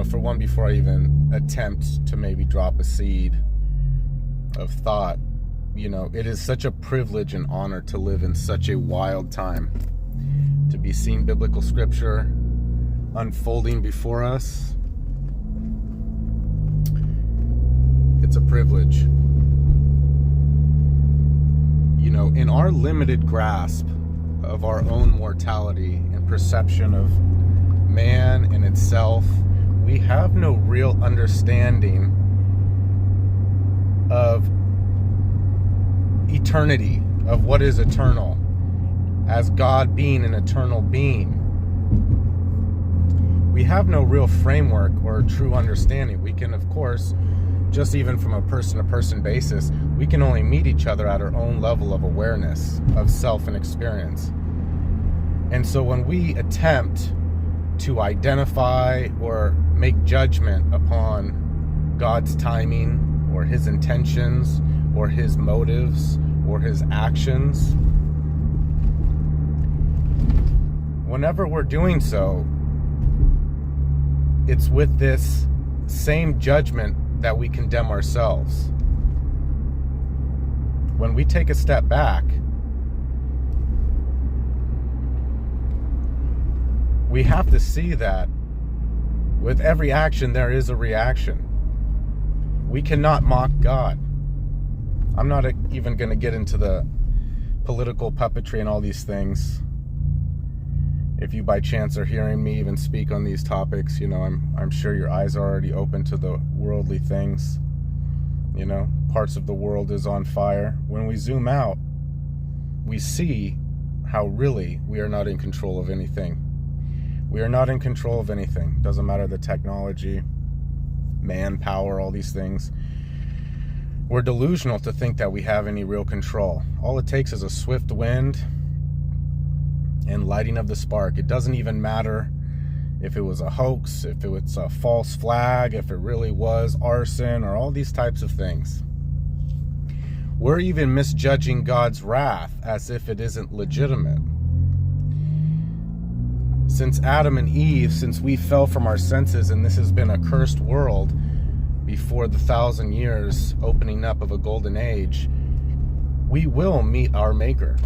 for one, before I even attempt to maybe drop a seed of thought, it is such a privilege and honor to live in such a wild time, to be seeing biblical scripture unfolding before us. It's a privilege. In our limited grasp of our own mortality and perception of man and itself, we have no real understanding of eternity, of what is eternal, as God being an eternal being. We have no real framework or true understanding. We can, of course, just even from a person-to-person basis, we can only meet each other at our own level of awareness of self and experience. And so when we attempt to identify or make judgment upon God's timing or his intentions or his motives or his actions, whenever we're doing so, it's with this same judgment that we condemn ourselves. When we take a step back, we have to see that with every action there is a reaction. We cannot mock God. I'm not even going to get into the political puppetry and all these things. If you by chance are hearing me even speak on these topics, I'm sure your eyes are already open to the worldly things. Parts of the world is on fire. When we zoom out, we see how really we are not in control of anything. We are not in control of anything. Doesn't matter the technology, manpower, all these things. We're delusional to think that we have any real control. All it takes is a swift wind and lighting of the spark. It doesn't even matter if it was a hoax, if it was a false flag, if it really was arson, or all these types of things. We're even misjudging God's wrath as if it isn't legitimate. Since Adam and Eve, since we fell from our senses, and this has been a cursed world before the 1,000 years opening up of a golden age, we will meet our Maker.